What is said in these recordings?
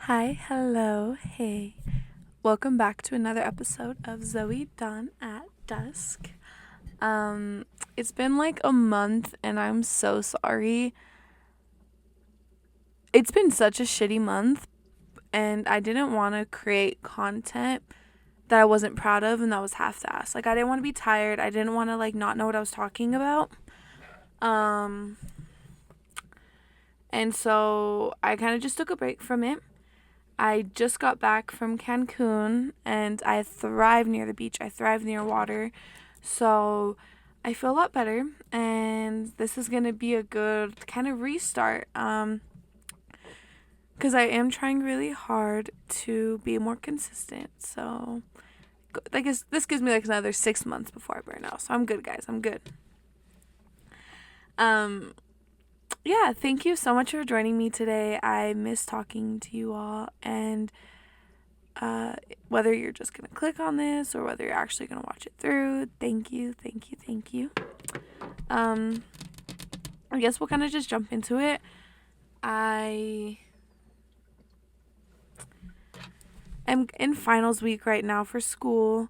Hi, hello, hey. Welcome back to another episode of Zoe Dawn at Dusk. It's been like a month and I'm so sorry. It's been such a shitty month and I didn't want to create content that I wasn't proud of and that was half-assed. Like I didn't want to be tired. I didn't want to not know what I was talking about. Um and so I kind of just took a break from it. I just got back from Cancun and I thrive near the beach. I thrive near water. So I feel a lot better and this is going to be a good kind of restart cuz I am trying really hard to be more consistent. So I guess this gives me like another 6 months before I burn out. So I'm good, guys. I'm good. Um yeah, thank you so much for joining me today. I miss talking to you all and whether you're just going to click on this or whether you're actually going to watch it through, thank you, thank you, thank you. Um, I guess we'll kind of just jump into it. I am in finals week right now for school.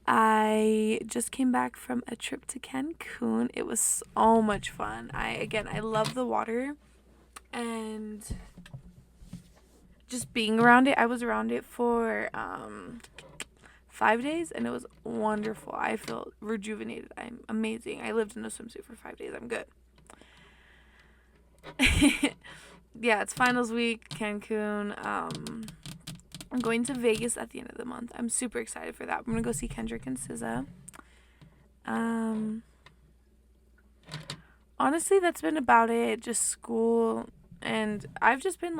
I just came back from a trip to Cancun. It was so much fun. I love the water and just being around it. I was around it for 5 days and it was wonderful. I feel rejuvenated. I'm amazing. I lived in a swimsuit for 5 days. I'm good. Yeah, it's finals week, Cancun. I'm going to Vegas at the end of the month. I'm super excited for that. I'm gonna go see Kendrick and SZA. Um, Honestly, that's been about it. Just school, and I've just been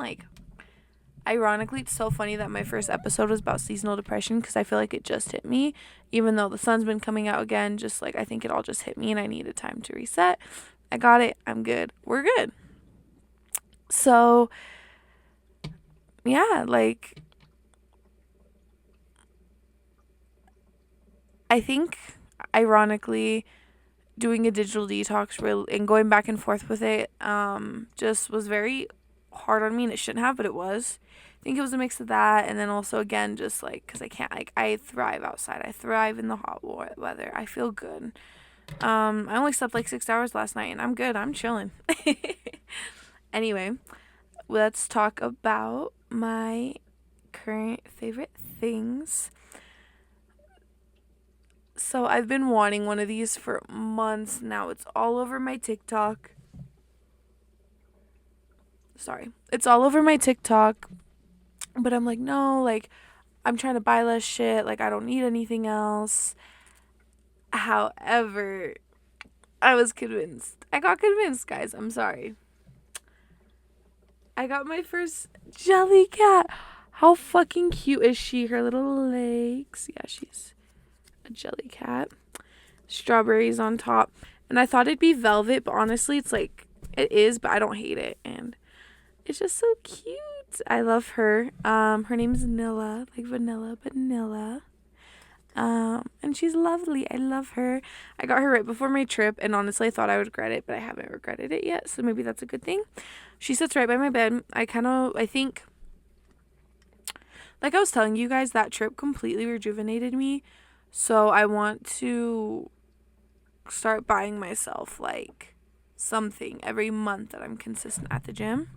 ironically, it's so funny that my first episode was about seasonal depression because I feel like it just hit me, even though the sun's been coming out again. Just I think it all just hit me, and I needed time to reset. I got it. I'm good. We're good. So yeah, I think ironically doing a digital detox and going back and forth with it just was very hard on me, and it shouldn't have, but it was. I think it was a mix of that, and then also again just because I can't, I thrive outside. I thrive in the hot weather. I feel good. I only slept 6 hours last night and I'm good. I'm chilling. Anyway, let's talk about my current favorite things. So I've been wanting one of these for months now. It's all over my TikTok. Sorry. It's all over my TikTok. But I'm like, no, I'm trying to buy less shit. I don't need anything else. However, I was convinced. I got convinced, guys. I'm sorry. I got my first Jellycat. How fucking cute is she? Her little legs. Yeah, she's a Jellycat. Strawberries on top. And I thought it'd be velvet, but honestly, it is, but I don't hate it. And it's just so cute. I love her. Her name's Nilla, like vanilla, but Nilla. And she's lovely. I love her. I got her right before my trip, and honestly, I thought I would regret it, but I haven't regretted it yet, so maybe that's a good thing. She sits right by my bed. I think, like I was telling you guys, that trip completely rejuvenated me. So I want to start buying myself something every month that I'm consistent at the gym.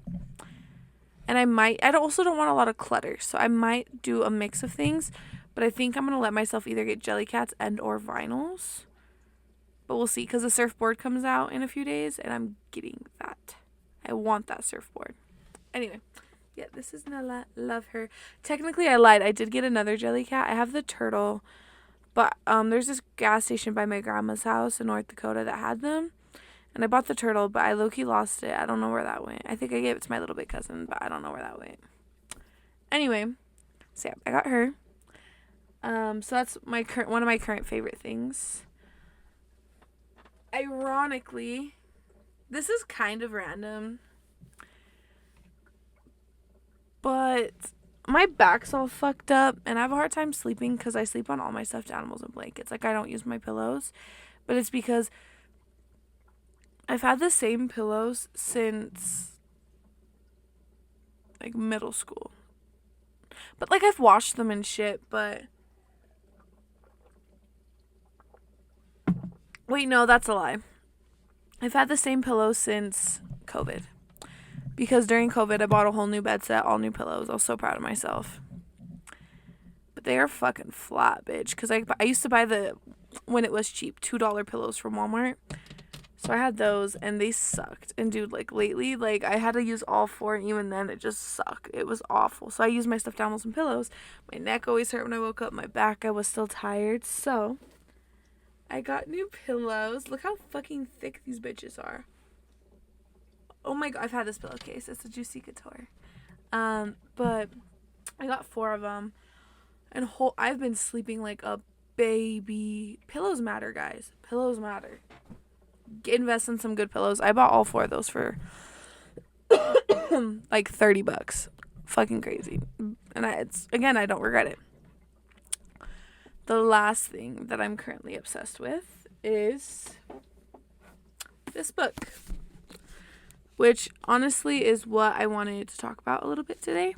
And I also don't want a lot of clutter, so I might do a mix of things, but I think I'm going to let myself either get Jellycats and or vinyls. But we'll see, because the surfboard comes out in a few days, and I'm getting that. I want that surfboard. Anyway, yeah, this is Nella. Love her. Technically, I lied. I did get another Jellycat. I have the turtle, but there's this gas station by my grandma's house in North Dakota that had them. And I bought the turtle, but I low-key lost it. I don't know where that went. I think I gave it to my little big cousin, but I don't know where that went. Anyway, so yeah, I got her. So that's one of my current favorite things. Ironically, this is kind of random, but my back's all fucked up, and I have a hard time sleeping because I sleep on all my stuffed animals and blankets. I don't use my pillows, but it's because I've had the same pillows since middle school. But, like, I've washed them and shit, but... Wait, no, that's a lie. I've had the same pillows since COVID. Because during COVID, I bought a whole new bed set, all new pillows. I was so proud of myself. But they are fucking flat, bitch. Because I used to buy when it was cheap, $2 pillows from Walmart. So I had those, and they sucked. And, dude, like, lately, like, I had to use all 4, and even then, it just sucked. It was awful. So I used my stuffed animals and pillows. My neck always hurt when I woke up. My back, I was still tired. So I got new pillows. Look how fucking thick these bitches are. Oh my god, I've had this pillowcase. It's a Juicy Couture. But I got 4 of them. And I've been sleeping like a baby. Pillows matter, guys. Pillows matter. Invest in some good pillows. I bought all 4 of those for like $30. Fucking crazy. And I don't regret it. The last thing that I'm currently obsessed with is this book, which honestly is what I wanted to talk about a little bit today.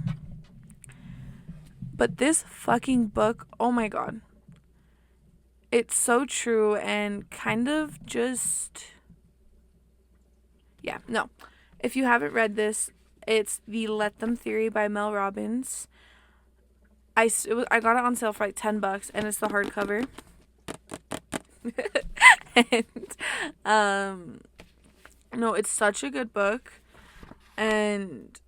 But this fucking book, oh my god. It's so true and kind of just... Yeah, no. If you haven't read this, it's The Let Them Theory by Mel Robbins. I got it on sale for like $10, and it's the hardcover. And no, it's such a good book, and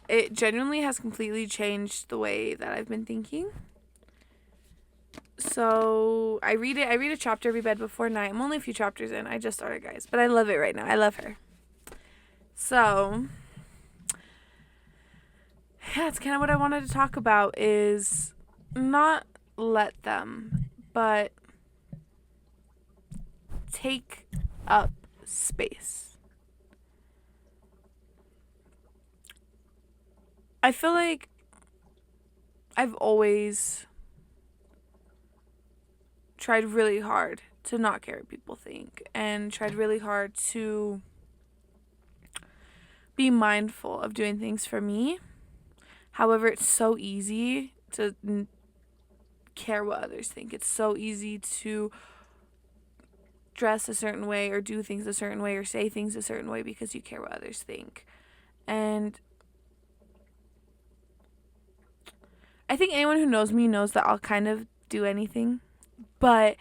it genuinely has completely changed the way that I've been thinking. So I read a chapter every bed before night. I'm only a few chapters in. I just started, guys, but I love it right now. I love her. So yeah, it's kind of what I wanted to talk about, is not let them, but take up space. I feel like I've always tried really hard to not care what people think, and tried really hard to be mindful of doing things for me. However, it's so easy to care what others think. It's so easy to dress a certain way or do things a certain way or say things a certain way because you care what others think. And I think anyone who knows me knows that I'll kind of do anything, but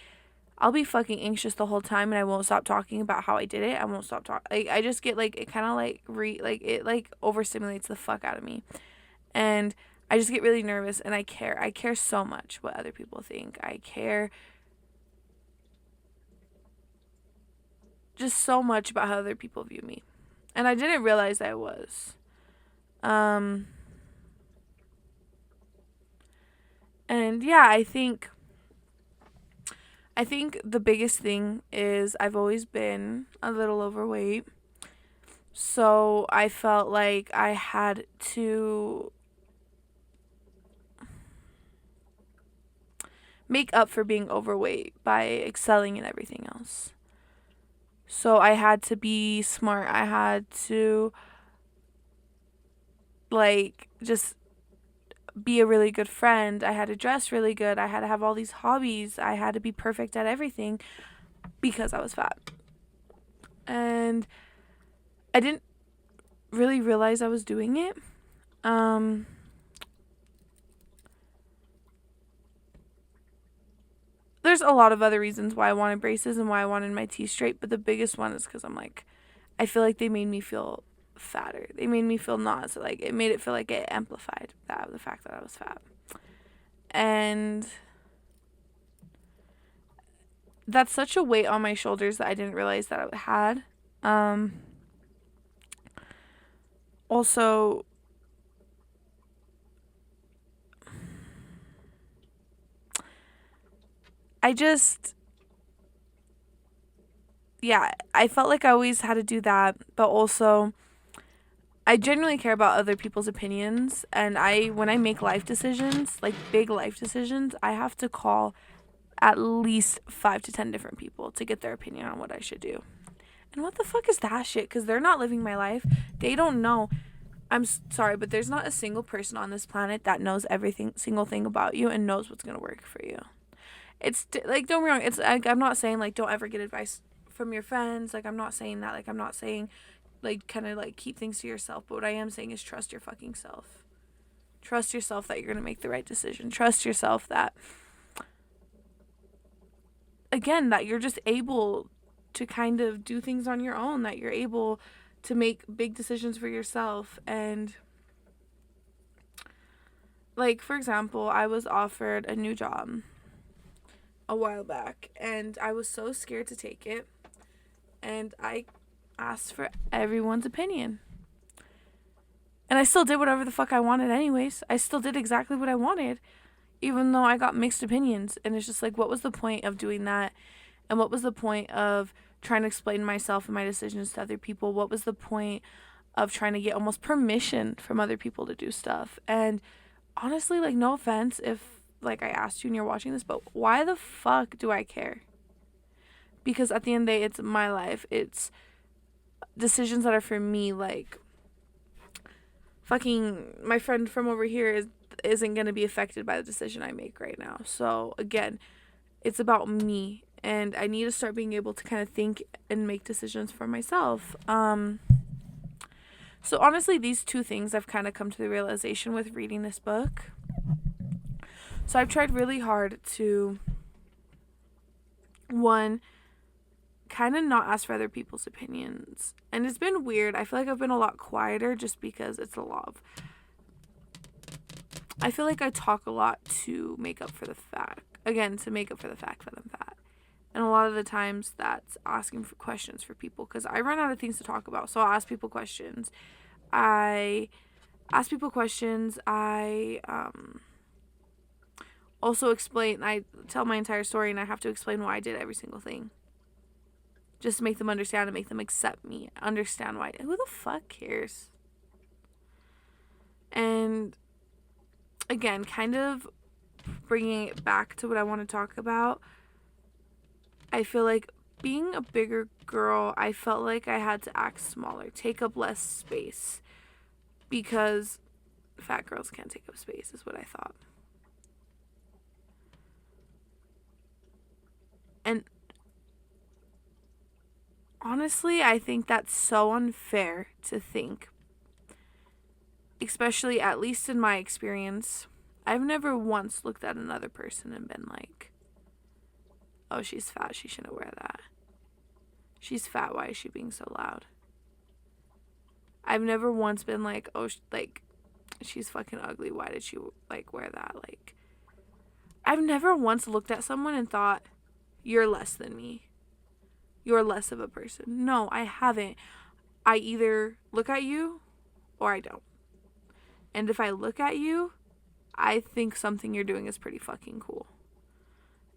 I'll be fucking anxious the whole time, and I won't stop talking about how I did it. I won't stop talking. I just get like, it kind of like it overstimulates the fuck out of me. And I just get really nervous, and I care. I care so much what other people think. I care just so much about how other people view me. And I didn't realize I was. And yeah, I think the biggest thing is I've always been a little overweight. So I felt like I had to make up for being overweight by excelling in everything else. So I had to be smart. I had to, like, just be a really good friend. I had to dress really good. I had to have all these hobbies. I had to be perfect at everything because I was fat. And I didn't really realize I was doing it. There's a lot of other reasons why I wanted braces and why I wanted my teeth straight, but the biggest one is because I feel like they made me feel fatter. They made me feel not, so like it made it feel like it amplified the fact that I was fat. And that's such a weight on my shoulders that I didn't realize that I had. Also, I felt like I always had to do that, but also I genuinely care about other people's opinions, and when I make life decisions, like big life decisions, I have to call at least 5 to 10 different people to get their opinion on what I should do. And what the fuck is that shit? Because they're not living my life. They don't know. sorry, but there's not a single person on this planet that knows everything single thing about you and knows what's going to work for you. It's like, don't be wrong, it's like, I'm not saying like don't ever get advice from your friends, like I'm not saying that, like I'm not saying like kind of like keep things to yourself, but what I am saying is trust your fucking self. Trust yourself that you're going to make the right decision. Trust yourself that, again, that you're just able to kind of do things on your own, that you're able to make big decisions for yourself. And like, for example, I was offered a new job a while back and I was so scared to take it, and I asked for everyone's opinion. And I still did whatever the fuck I wanted anyways. I still did exactly what I wanted, even though I got mixed opinions. And it's just like, what was the point of doing that? And what was the point of trying to explain myself and my decisions to other people? What was the point of trying to get almost permission from other people to do stuff? And honestly, like, no offense if, like, I asked you and you're watching this, but why the fuck do I care? Because at the end of the day, it's my life. It's decisions that are for me. Like, fucking my friend from over here isn't going to be affected by the decision I make right now. So again, it's about me, and I need to start being able to kind of think and make decisions for myself. So honestly, these two things I've kind of come to the realization with reading this book. So I've tried really hard to, one, kind of not ask for other people's opinions. And it's been weird. I feel like I've been a lot quieter just because it's a lot of, I feel like I talk a lot to make up for the fact, again, to make up for the fact that I'm fat. And a lot of the times that's asking for questions for people, because I run out of things to talk about. So I'll ask people questions. I also explain, I tell my entire story and I have to explain why I did every single thing. Just to make them understand and make them accept me. Understand why. Who the fuck cares? And again, kind of bringing it back to what I want to talk about. I feel like being a bigger girl, I felt like I had to act smaller, take up less space. Because fat girls can't take up space, is what I thought. And honestly, I think that's so unfair to think. Especially, at least in my experience, I've never once looked at another person and been like, oh, she's fat, she shouldn't wear that. She's fat, why is she being so loud? I've never once been like, oh, like, she's fucking ugly, why did she, like, wear that? Like, I've never once looked at someone and thought, you're less than me. You're less of a person. No, I haven't. I either look at you or I don't. And if I look at you, I think something you're doing is pretty fucking cool.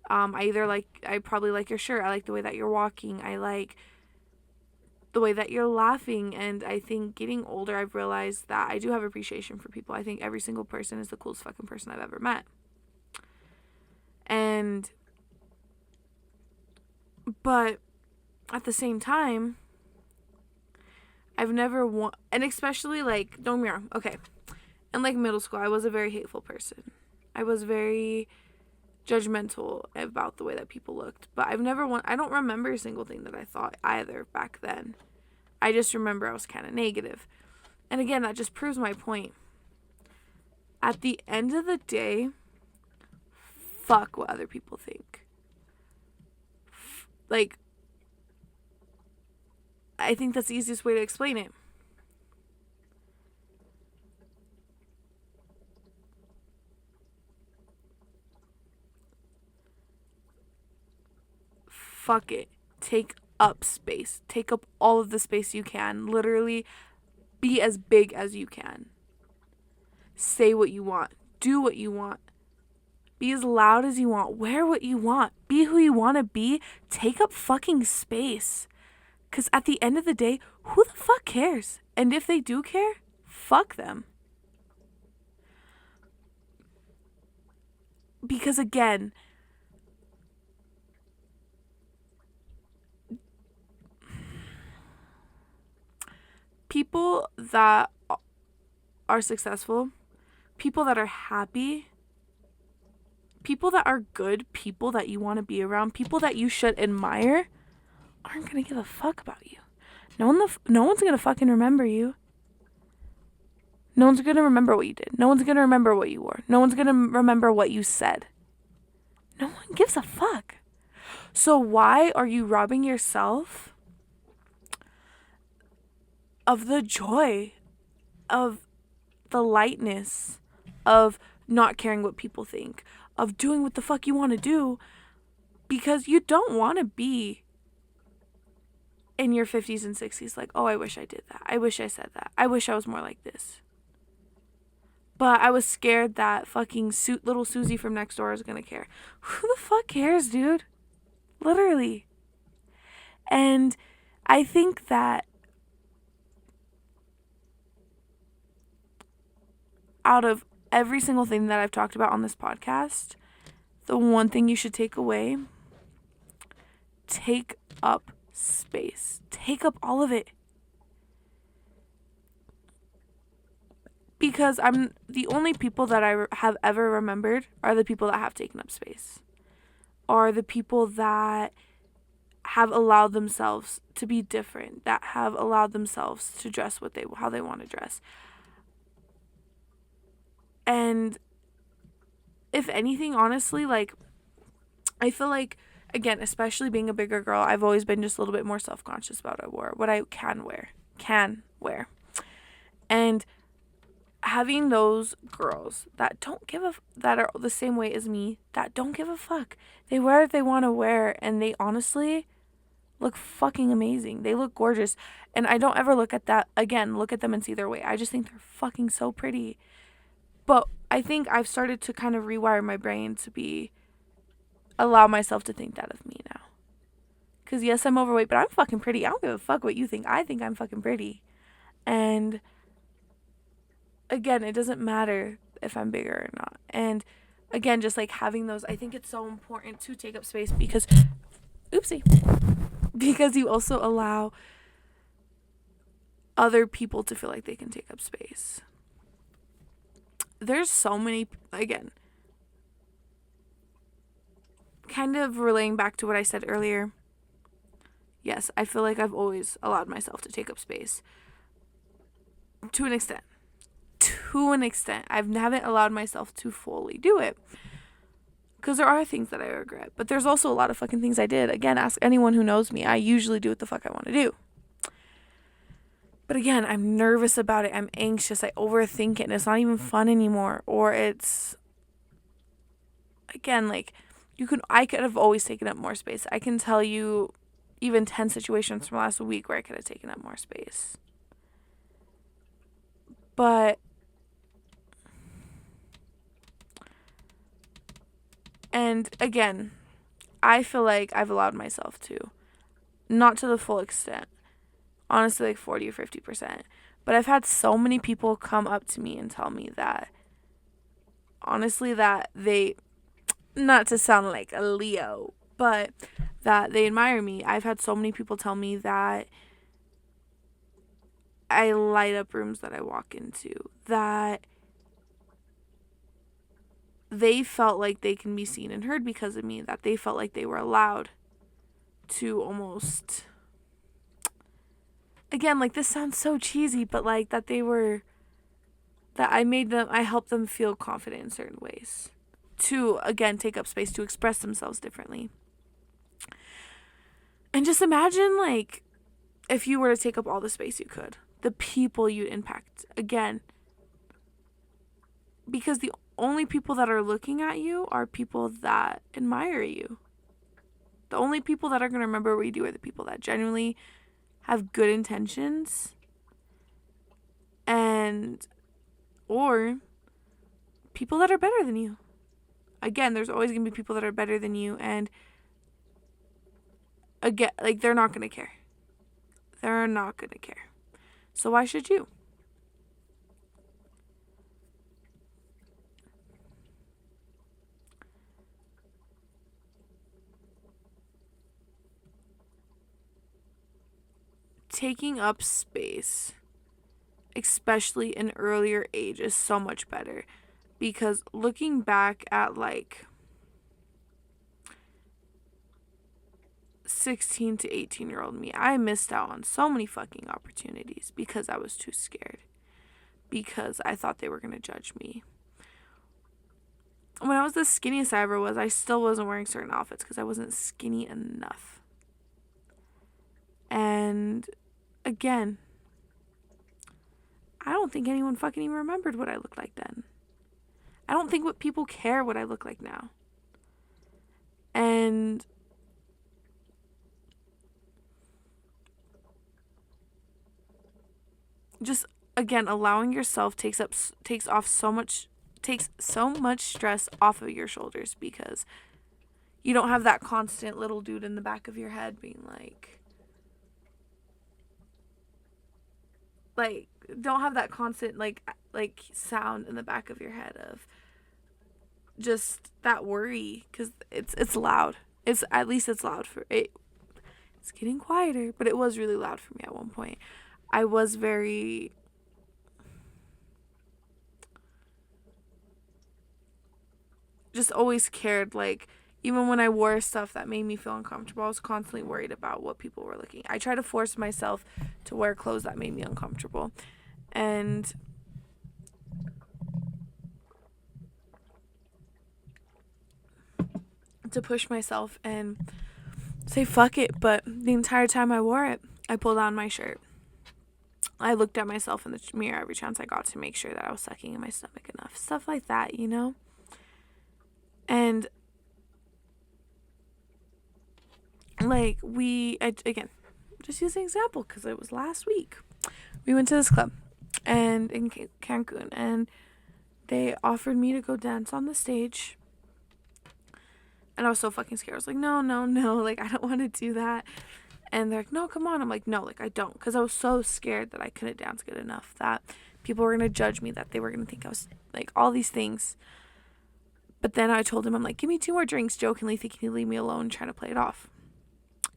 I probably like your shirt. I like the way that you're walking. I like the way that you're laughing. And I think getting older, I've realized that I do have appreciation for people. I think every single person is the coolest fucking person I've ever met. But at the same time, I've never and especially, like, don't get me wrong, okay, in, like, middle school, I was a very hateful person. I was very judgmental about the way that people looked. But I don't remember a single thing that I thought either back then. I just remember I was kind of negative. And again, that just proves my point. At the end of the day, fuck what other people think. Like, I think that's the easiest way to explain it. Fuck it. Take up space. Take up all of the space you can. Literally, be as big as you can. Say what you want. Do what you want. Be as loud as you want. Wear what you want. Be who you want to be. Take up fucking space. Because at the end of the day, who the fuck cares? And if they do care, fuck them. Because again, people that are successful, people that are happy, people that are good, people that you want to be around, people that you should admire, aren't going to give a fuck about you. No one's going to fucking remember you. No one's going to remember what you did. No one's going to remember what you wore. No one's going to remember what you said. No one gives a fuck. So why are you robbing yourself of the joy, of the lightness, of not caring what people think, of doing what the fuck you want to do, because you don't want to be in your 50s and 60s like, oh, I wish I did that. I wish I said that. I wish I was more like this. But I was scared that fucking little Susie from next door is going to care. Who the fuck cares, dude? Literally. And I think that out of every single thing that I've talked about on this podcast, the one thing you should take away, take up space. Take up all of it. Because the only people that I have ever remembered are the people that have taken up space. Are the people that have allowed themselves to be different, that have allowed themselves to dress how they want to dress. And if anything, honestly, like, I feel like, again, especially being a bigger girl, I've always been just a little bit more self-conscious about what I can wear. And having those girls that that are the same way as me, that don't give a fuck. They wear what they want to wear, and they honestly look fucking amazing. They look gorgeous. And I don't ever look at them and see their weight. I just think they're fucking so pretty. But I think I've started to kind of rewire my brain to allow myself to think that of me now. Because yes, I'm overweight, but I'm fucking pretty. I don't give a fuck what you think. I think I'm fucking pretty. And again, it doesn't matter if I'm bigger or not. And again, just like having those, I think it's so important to take up space because you also allow other people to feel like they can take up space. There's so many, again, kind of relaying back to what I said earlier. Yes, I feel like I've always allowed myself to take up space. To an extent. I haven't allowed myself to fully do it. Because there are things that I regret. But there's also a lot of fucking things I did. Again, ask anyone who knows me. I usually do what the fuck I want to do. But again, I'm nervous about it. I'm anxious. I overthink it. And it's not even fun anymore. Or it's... Again, like... I could have always taken up more space. I can tell you even 10 situations from last week where I could have taken up more space. But... And again, I feel like I've allowed myself to. Not to the full extent. Honestly, like 40 or 50%. But I've had so many people come up to me and tell me that, honestly, that they, not to sound like a Leo, but that they admire me. I've had so many people tell me that I light up rooms that I walk into. That they felt like they can be seen and heard because of me. That they felt like they were allowed to almost... Again, like, this sounds so cheesy, but like that I helped them feel confident in certain ways to, again, take up space, to express themselves differently. And just imagine, like, if you were to take up all the space you could, the people you'd impact, again, because the only people that are looking at you are people that admire you. The only people that are going to remember what you do are the people that genuinely have good intentions, or people that are better than you. Again, there's always going to be people that are better than you, and again, like, they're not going to care. They're not going to care. So why should you? Taking up space especially an earlier age, is so much better. Because looking back at like 16 to 18-year-old me, I missed out on so many fucking opportunities because I was too scared. Because I thought they were going to judge me. When I was the skinniest I ever was, I still wasn't wearing certain outfits because I wasn't skinny enough. And again, I don't think anyone fucking even remembered what I looked like then. I don't think what people care what I look like now. And just again, allowing yourself takes so much stress off of your shoulders, because you don't have that constant little dude in the back of your head being like don't have that constant like sound in the back of your head of just that worry, because it's loud. It's at least it's loud for it. It's getting quieter, but it was really loud for me at one point. I was very just always cared, like even when I wore stuff that made me feel uncomfortable, I was constantly worried about what people were looking. I tried to force myself to wear clothes that made me uncomfortable, and to push myself and say fuck it. But the entire time I wore it, I pulled on my shirt. I looked at myself in the mirror every chance I got to make sure that I was sucking in my stomach enough. Stuff like that, you know? And like again, just use an example because it was last week. We went to this club and in Cancun, and they offered me to go dance on the stage. And I was so fucking scared. I was like, no, like I don't want to do that. And they're like, no, come on. I'm like, no, like I don't, because I was so scared that I couldn't dance good enough, that people were going to judge me, that they were going to think I was like all these things. But then I told him, I'm like, give me 2 more drinks, jokingly thinking he'd leave me alone, trying to play it off.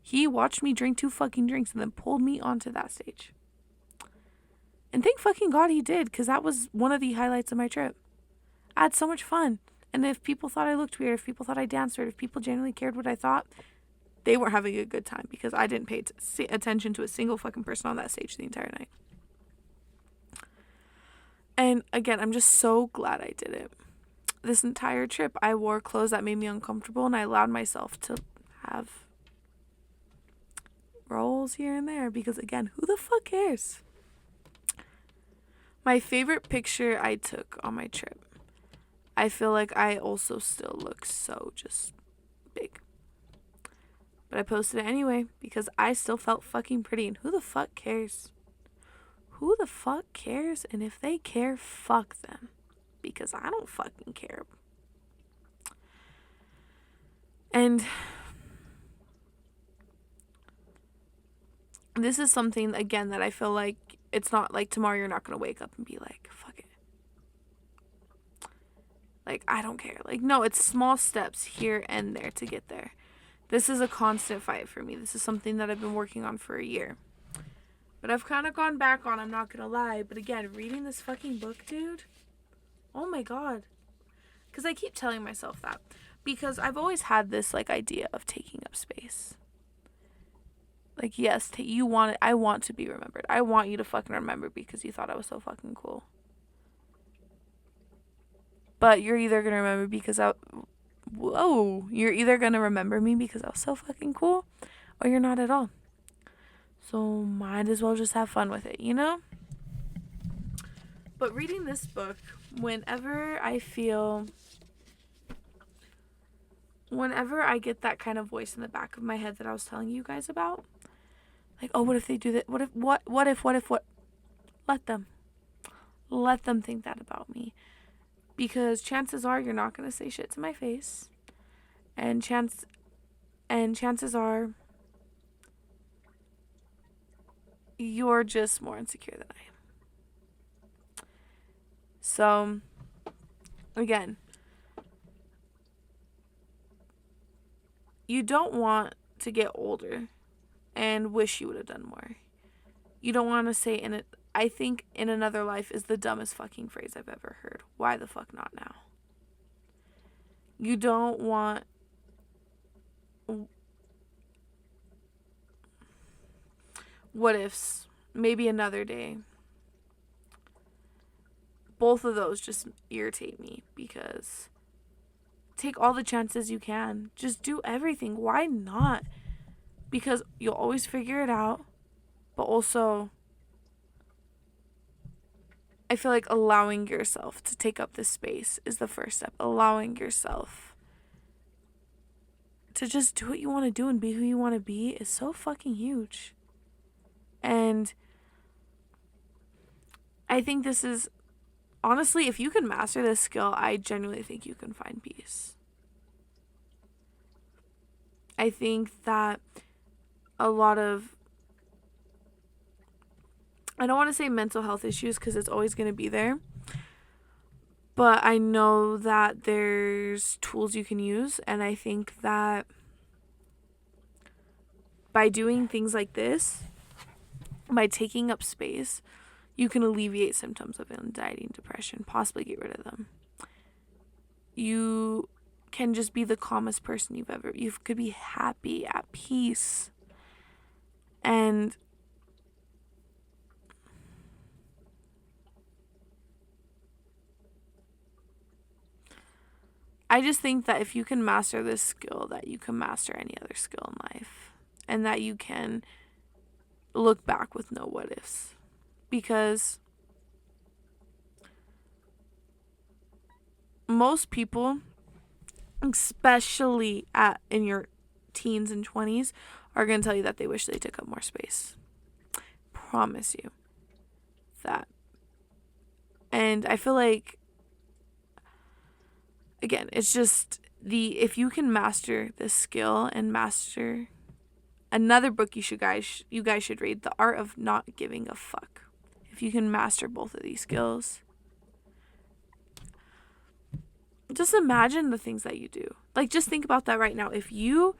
He watched me drink 2 fucking drinks and then pulled me onto that stage. And thank fucking God he did, because that was one of the highlights of my trip. I had so much fun. And if people thought I looked weird, if people thought I danced weird, if people genuinely cared what I thought, they weren't having a good time, because I didn't pay attention to a single fucking person on that stage the entire night. And again, I'm just so glad I did it. This entire trip, I wore clothes that made me uncomfortable, and I allowed myself to have rolls here and there, because again, who the fuck cares? My favorite picture I took on my trip, I feel like I also still look so just big. But I posted it anyway because I still felt fucking pretty, and who the fuck cares? Who the fuck cares? And if they care, fuck them. Because I don't fucking care. And this is something, again, that I feel like it's not like tomorrow you're not going to wake up and be like, fuck it. Like, I don't care. Like, no, it's small steps here and there to get there. This is a constant fight for me. This is something that I've been working on for a year. But I've kind of gone back on, I'm not going to lie. But again, reading this fucking book, dude. Oh my God. Because I keep telling myself that. Because I've always had this, like, idea of taking up space. Like, yes, I want to be remembered. I want you to fucking remember because you thought I was so fucking cool. But you're either going to remember because you're either going to remember me because I was so fucking cool, or you're not at all. So might as well just have fun with it, you know? But reading this book, whenever I get that kind of voice in the back of my head that I was telling you guys about, like, oh, what if they do that? What if? Let them think that about me. Because chances are you're not going to say shit to my face. And chances are you're just more insecure than I am. So, again, you don't want to get older and wish you would have done more. You don't want to say I think in another life is the dumbest fucking phrase I've ever heard. Why the fuck not now? You don't want... What ifs? Maybe another day. Both of those just irritate me because take all the chances you can. Just do everything. Why not? Because you'll always figure it out. But also, I feel like allowing yourself to take up this space is the first step. Allowing yourself to just do what you want to do and be who you want to be is so fucking huge. And I think this is, honestly, if you can master this skill, I genuinely think you can find peace. I think that a lot of, I don't want to say mental health issues because it's always going to be there. But I know that there's tools you can use. And I think that by doing things like this, by taking up space, you can alleviate symptoms of anxiety and depression, possibly get rid of them. You can just be the calmest person you could be happy, at peace. And I just think that if you can master this skill, that you can master any other skill in life. And that you can look back with no what ifs. Because most people, especially in your teens and 20s, are going to tell you that they wish they took up more space. Promise you that. And I feel like, again, it's just if you can master this skill and master another book you guys should read, The Art of Not Giving a Fuck. If you can master both of these skills, just imagine the things that you do. Like, just think about that right now. If you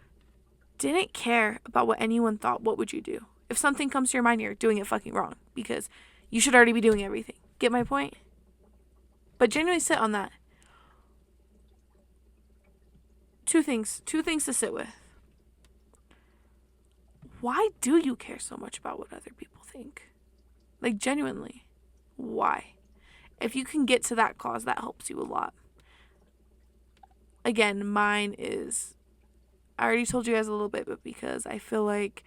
didn't care about what anyone thought, what would you do? If something comes to your mind, you're doing it fucking wrong because you should already be doing everything. Get my point? But genuinely sit on that. Two things to sit with. Why do you care so much about what other people think? Like, genuinely, why? If you can get to that cause, that helps you a lot. Again, mine is, I already told you guys a little bit, but because I feel like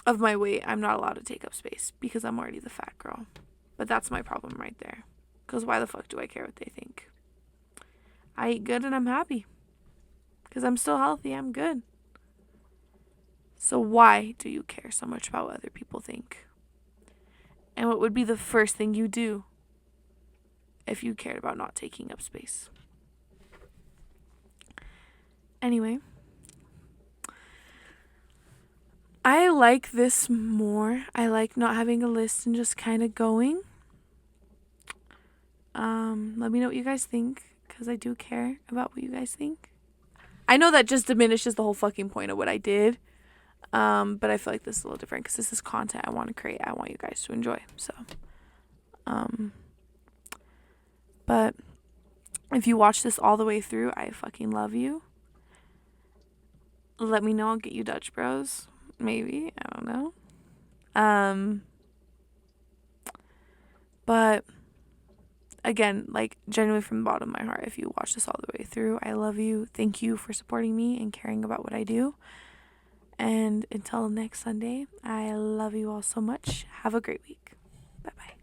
of my weight, I'm not allowed to take up space because I'm already the fat girl. But that's my problem right there. Because why the fuck do I care what they think? I eat good and I'm happy. Because I'm still healthy, I'm good. So why do you care so much about what other people think? And what would be the first thing you do if you cared about not taking up space? Anyway, I like this more. I like not having a list and just kind of going. Let me know what you guys think, because I do care about what you guys think. I know that just diminishes the whole fucking point of what I did. But I feel like this is a little different because this is content I want to create. I want you guys to enjoy. So, but if you watch this all the way through, I fucking love you. Let me know. I'll get you Dutch Bros. Maybe. I don't know. But again, like, genuinely from the bottom of my heart, if you watch this all the way through, I love you. Thank you for supporting me and caring about what I do. And until next Sunday, I love you all so much. Have a great week. Bye-bye.